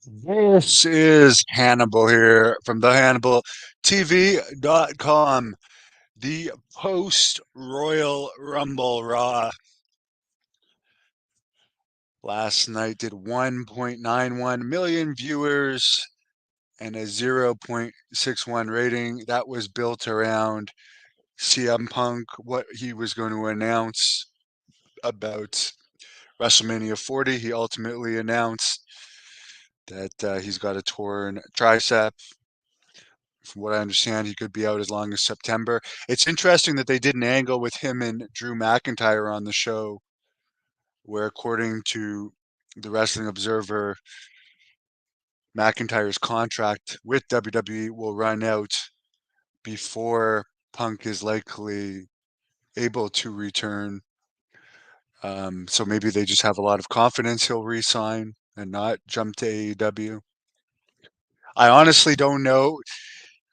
This is Hannibal here from the Hannibal TV.com. The post Royal Rumble Raw last night did 1.91 million viewers and a 0.61 rating. That was built around CM Punk, what he was going to announce about WrestleMania 40. He ultimately announced that he's got a torn tricep. From what I understand, he could be out as long as September. It's interesting that they did an angle with him and Drew McIntyre on the show, where according to the Wrestling Observer, McIntyre's contract with WWE will run out before Punk is likely able to return. So maybe they just have a lot of confidence he'll resign and not jump to AEW. I honestly don't know.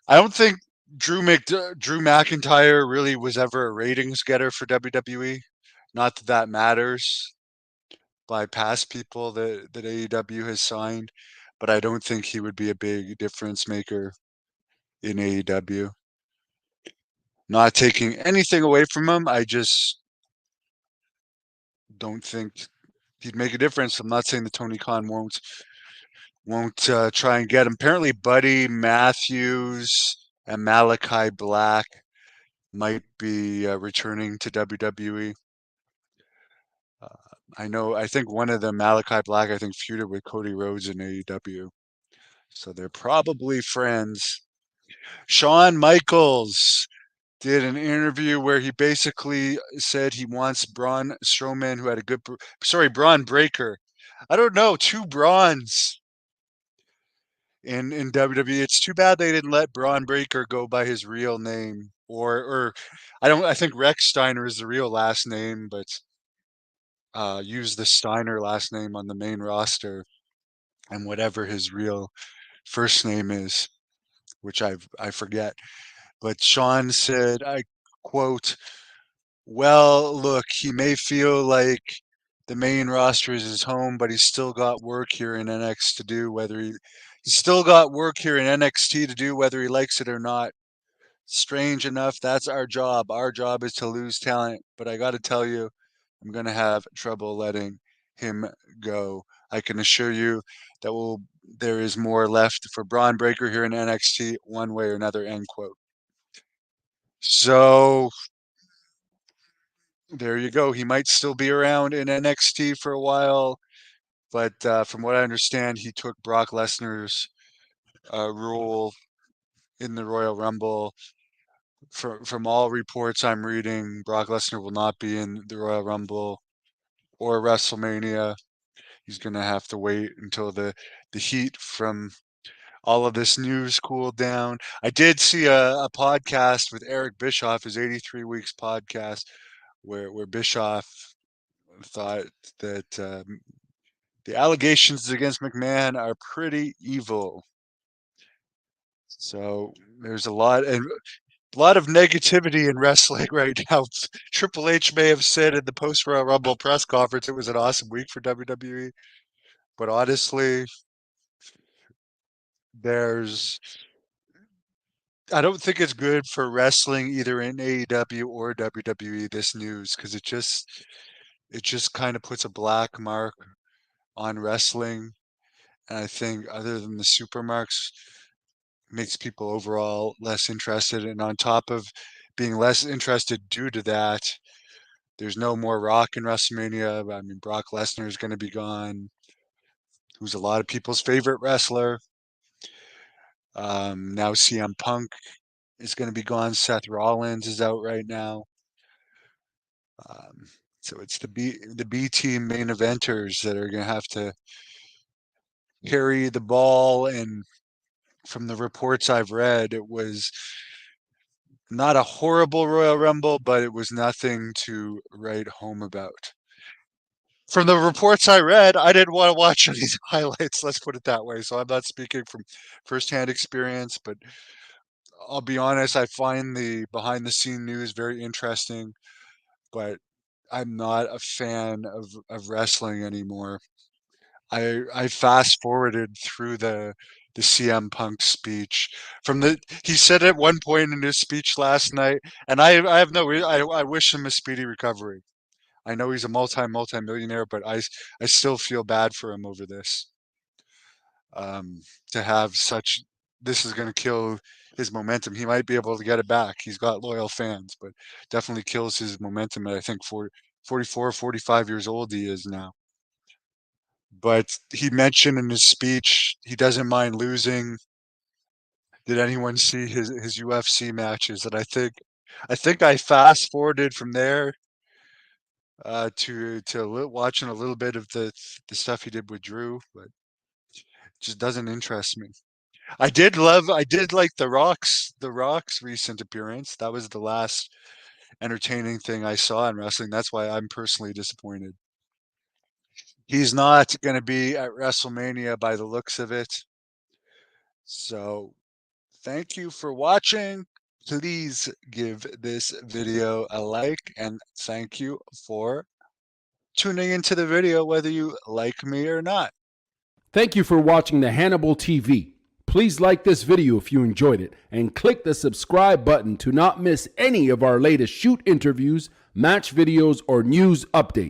I don't think Drew McIntyre really was ever a ratings getter for WWE. Not that that matters by past people that AEW has signed, but I don't think he would be a big difference maker in AEW. Not taking anything away from him, I just don't think he'd make a difference. I'm not saying that Tony Khan won't try and get him. Apparently, Buddy Matthews and Malachi Black might be returning to WWE. Uh, I think one of them, Malachi Black, I think feuded with Cody Rhodes in AEW. So they're probably friends. Shawn Michaels did an interview where he basically said he wants Braun Strowman, who had a good, sorry, Braun Breaker. I don't know, two Brauns in WWE. It's too bad they didn't let Braun Breaker go by his real name, or I think Rex Steiner is the real last name, but use the Steiner last name on the main roster and whatever his real first name is, which I forget. But Sean said, I quote, "Well, look, he may feel like the main roster is his home, but he's still got work here in NXT to do, he's still got work here in NXT to do whether he likes it or not. Strange enough, that's our job. Our job is to lose talent, but I got to tell you, I'm going to have trouble letting him go. I can assure you there is more left for Braun Breaker here in NXT, one way or another." End quote. So there you go. He might still be around in NXT for a while, but from what I understand, he took Brock Lesnar's role in the Royal Rumble. From all reports I'm reading, Brock Lesnar will not be in the Royal Rumble or WrestleMania. He's going to have to wait until the heat from all of this news cooled down. I did see a podcast with Eric Bischoff, his 83 Weeks podcast, where Bischoff thought that the allegations against McMahon are pretty evil. So there's a lot of negativity in wrestling right now. Triple H may have said in the post Royal Rumble press conference it was an awesome week for WWE, but honestly, there's I don't think it's good for wrestling either in AEW or WWE this news because it just kind of puts a black mark on wrestling, and I think other than the super marks makes people overall less interested, and on top of being less interested due to that, there's no more Rock in WrestleMania. I mean, Brock Lesnar is going to be gone, who's a lot of people's favorite wrestler. Now CM Punk is going to be gone. Seth Rollins is out right now. Um, so it's the B team main eventers that are going to have to carry the ball. And from the reports I've read, it was not a horrible Royal Rumble, but it was nothing to write home about. From the reports I read, I didn't want to watch any highlights. Let's put it that way. So I'm not speaking from firsthand experience, but I'll be honest. I find the behind the scene news very interesting, but I'm not a fan of wrestling anymore. I fast forwarded through the CM Punk speech from the he said at one point in his speech last night, and I have no I wish him a speedy recovery. I know he's a multi-millionaire, but I still feel bad for him over this. Um, to have such this is going to kill his momentum. He might be able to get it back. He's got loyal fans, but definitely kills his momentum at I think 44, 45 years old he is now. But he mentioned in his speech he doesn't mind losing. Did anyone see his UFC matches? And I think I fast forwarded from there watching a little bit of the stuff he did with Drew, but it just doesn't interest me. I did like the Rock's recent appearance. That was the last entertaining thing I saw in wrestling. That's why I'm personally disappointed. He's not going to be at WrestleMania by the looks of it. So thank you for watching. Please give this video a like and thank you for tuning into the video whether you like me or not. Thank you for watching the Hannibal TV. Please like this video if you enjoyed it and click the subscribe button to not miss any of our latest shoot interviews, match videos, or news updates.